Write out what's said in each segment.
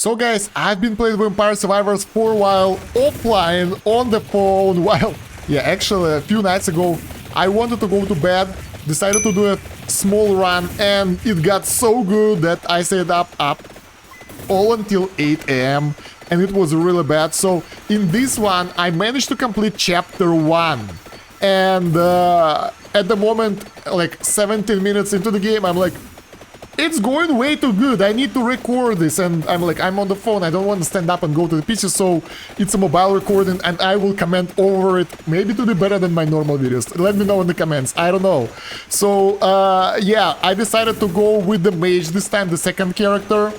So guys, I've been playing Vampire Survivors for a while, offline, on the phone, while... Yeah, actually, a few nights ago, I wanted to go to bed, decided to do a small run, and it got so good that I stayed up all until 8 AM, and it was really bad. So, in this one, I managed to complete Chapter 1. And at the moment, like 17 minutes into the game, I'm like, it's going way too good, I need to record this, and I'm like, I'm on the phone, I don't want to stand up and go to the PC, so it's a mobile recording and I will comment over it, maybe to be better than my normal videos. Let me know in the comments, I don't know. So, yeah, I decided to go with the mage this time, the second character,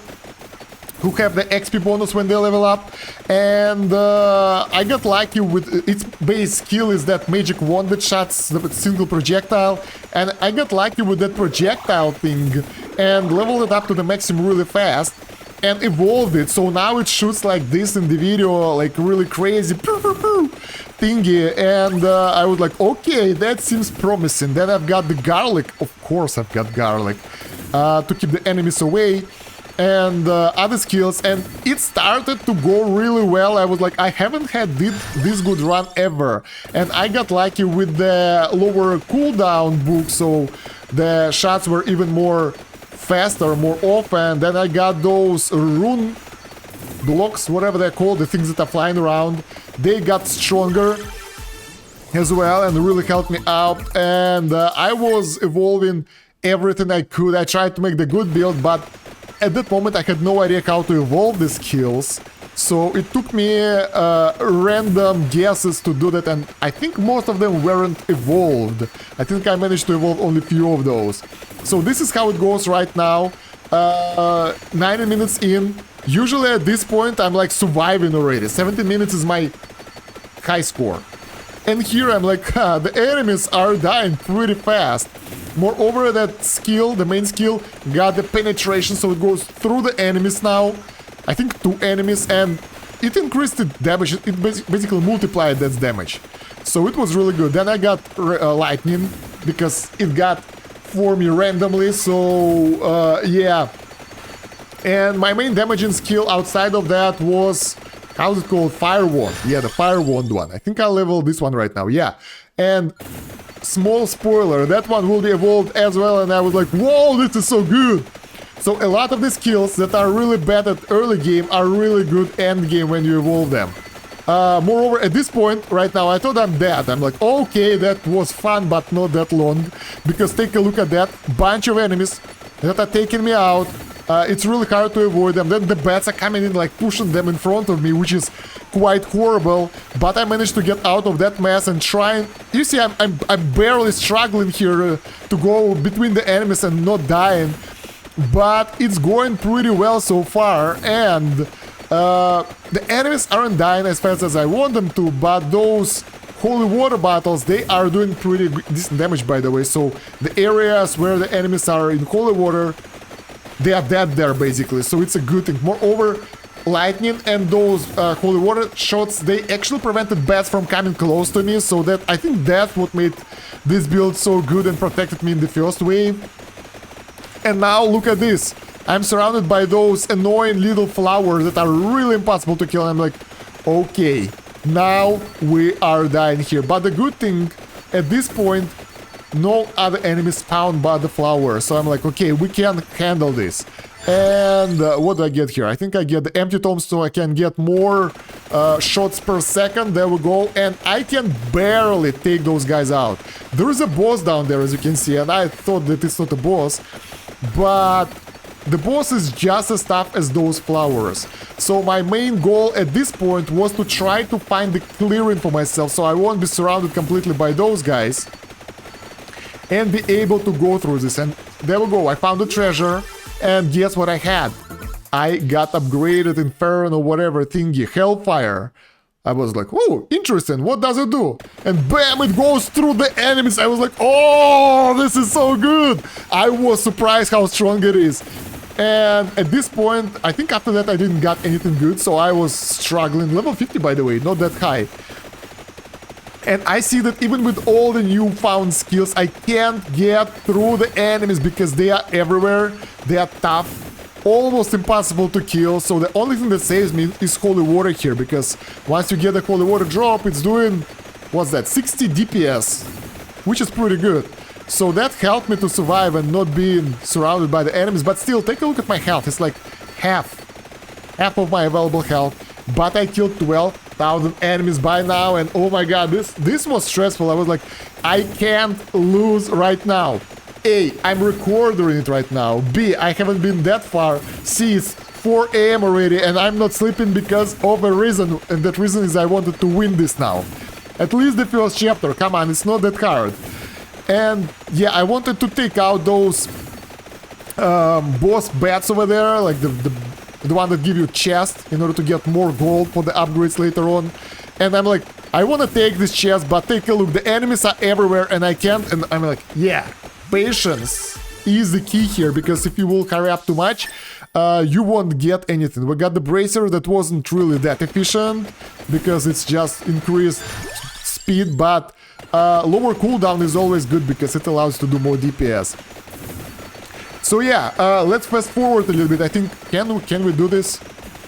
who have the XP bonus when they level up, and I got lucky with its base skill is that magic wand that shots the single projectile, and I got lucky with that projectile thing and leveled it up to the maximum really fast and evolved it, so now it shoots like this in the video, like really crazy thingy, and I was like, okay, that seems promising. Then I've got the garlic, of course I've got garlic, to keep the enemies away, and other skills, and it started to go really well. I was like, I haven't had this good run ever, and I got lucky with the lower cooldown book, so the shots were even more faster, more often. Then I got those rune blocks, whatever they're called, the things that are flying around, they got stronger as well and really helped me out, and I was evolving everything I could. I tried to make the good build, but at that moment I had no idea how to evolve the skills, so it took me random guesses to do that, and I think most of them weren't evolved. I think I managed to evolve only a few of those. So this is how it goes right now, 90 minutes in. Usually at this point I'm like surviving already, 17 minutes is my high score. And here I'm like, the enemies are dying pretty fast. Moreover, that skill, the main skill, got the penetration, so it goes through the enemies now. I think 2 enemies, and it increased the damage, it basically multiplied that damage. So it was really good. Then I got lightning, because it got for me randomly, so yeah. And my main damaging skill outside of that was, how's it called? Fire Wand. Yeah, the Fire Wand one. I think I'll level this one right now, yeah. And small spoiler, that one will be evolved as well, and I was like, whoa, this is so good! So a lot of the skills that are really bad at early game are really good end game when you evolve them. Moreover, at this point, right now, I thought I'm dead. I'm like, okay, that was fun, but not that long. Because take a look at that, bunch of enemies that are taking me out. It's really hard to avoid them. Then the bats are coming in, like pushing them in front of me, which is quite horrible. But I managed to get out of that mess and trying. You see, I'm barely struggling here to go between the enemies and not dying. But it's going pretty well so far, and the enemies aren't dying as fast as I want them to. But those holy water bottles, they are doing pretty decent damage, by the way. So the areas where the enemies are in holy water, they are dead there, basically, so it's a good thing. Moreover, lightning and those holy water shots, they actually prevented bats from coming close to me, so that I think that's what made this build so good and protected me in the first wave. And now look at this. I'm surrounded by those annoying little flowers that are really impossible to kill. I'm like, okay, now we are dying here. But the good thing, at this point, no other enemies found but the flower, so I'm like, okay, we can handle this. And what do I get here? I think I get the empty tomes, so I can get more shots per second. There we go, and I can barely take those guys out. There is a boss down there, as you can see, and I thought that it's not a boss, but the boss is just as tough as those flowers. So my main goal at this point was to try to find the clearing for myself, so I won't be surrounded completely by those guys, and be able to go through this. And there we go, I found the treasure, and guess what I had? I got upgraded Inferno whatever thingy, Hellfire. I was like, oh, interesting, what does it do? And bam, it goes through the enemies. I was like, oh, this is so good. I was surprised how strong it is. And at this point, I think after that I didn't got anything good, so I was struggling. Level 50, by the way, not that high. And I see that even with all the newfound skills, I can't get through the enemies because they are everywhere. They are tough. almost impossible to kill, so the only thing that saves me is holy water here, because once you get the holy water drop, it's doing, what's that, 60 DPS, which is pretty good. So that helped me to survive and not being surrounded by the enemies, but still, take a look at my health, it's like half of my available health, but I killed 12,000 enemies by now, and oh my god, this was stressful. I was like, I can't lose right now. A, I'm recording it right now. B, I haven't been that far. C, it's 4 AM already, and I'm not sleeping because of a reason, and that reason is I wanted to win this now. At least the first chapter, come on, it's not that hard. And yeah, I wanted to take out those boss bats over there, like the one that give you chest in order to get more gold for the upgrades later on. And I'm like, I want to take this chest, but take a look, the enemies are everywhere and I can't. And I'm like, yeah, patience is the key here, because if you will hurry up too much, you won't get anything. We got the bracer that wasn't really that efficient because it's just increased speed, but lower cooldown is always good because it allows to do more DPS. So yeah, let's fast forward a little bit. I think, can we do this?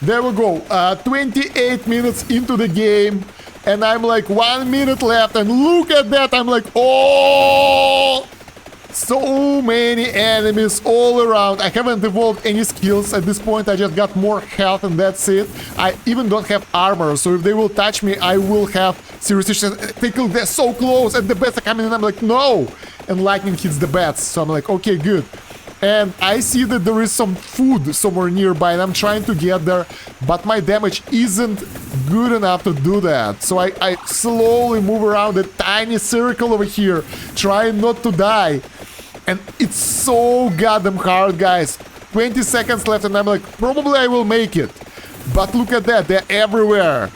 There we go, 28 minutes into the game, and I'm like 1 minute left, and look at that, I'm like, oh, so many enemies all around. I haven't evolved any skills at this point, I just got more health and that's it. I even don't have armor, so if they will touch me, I will have serious issues. Take a look, they're so close, and the bats are coming in, I'm like, no! And lightning hits the bats, so I'm like, okay, good. And I see that there is some food somewhere nearby and I'm trying to get there, but my damage isn't good enough to do that. So I slowly move around a tiny circle over here, trying not to die. And it's so goddamn hard, guys. 20 seconds left and I'm like, probably I will make it. But look at that, they're everywhere.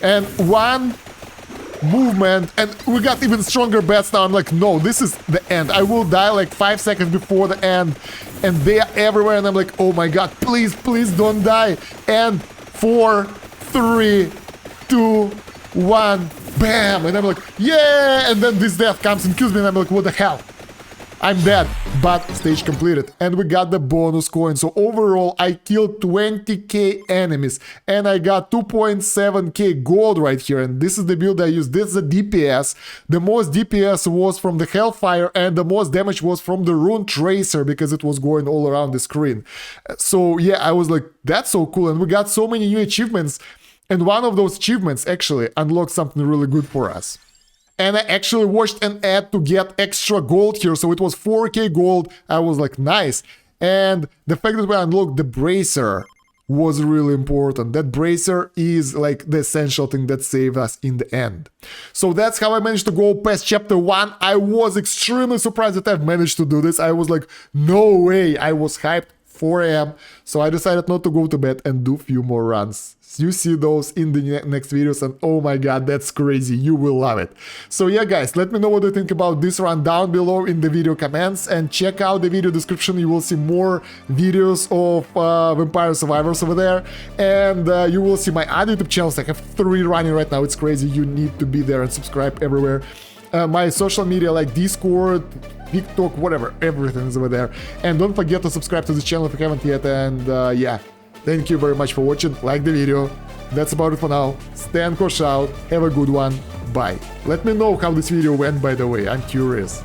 And one movement, and we got even stronger bats now. I'm like, no, this is the end. I will die like 5 seconds before the end, and they are everywhere, and I'm like, oh my god, please, please don't die. And 4, 3, 2, 1, bam, and I'm like, yeah, and then this death comes and kills me, and I'm like, what the hell? I'm dead, but stage completed, and we got the bonus coin. So overall, I killed 20k enemies, and I got 2.7k gold right here, and this is the build I used. This is the DPS. The most DPS was from the Hellfire, and the most damage was from the Rune Tracer, because it was going all around the screen. So yeah, I was like, that's so cool, and we got so many new achievements, and one of those achievements actually unlocked something really good for us. And I actually watched an ad to get extra gold here, so it was 4k gold. I was like, nice. And the fact that we unlocked the bracer was really important. That bracer is like the essential thing that saved us in the end. So that's how I managed to go past chapter 1. I was extremely surprised that I've managed to do this. I was like, no way. I was hyped. 4 AM, so I decided not to go to bed and do a few more runs. You see those in the next videos, and oh my god, that's crazy, you will love it. So yeah guys, let me know what you think about this run down below in the video comments, and check out the video description. You will see more videos of Vampire Survivors over there, and you will see my other YouTube channels. I have 3 running right now, it's crazy. You need to be there and subscribe everywhere. My social media like Discord, TikTok, whatever, everything is over there. And don't forget to subscribe to this channel if you haven't yet. And yeah, thank you very much for watching. Like the video. That's about it for now. Stay and Kosh out. Have a good one. Bye. Let me know how this video went, by the way. I'm curious.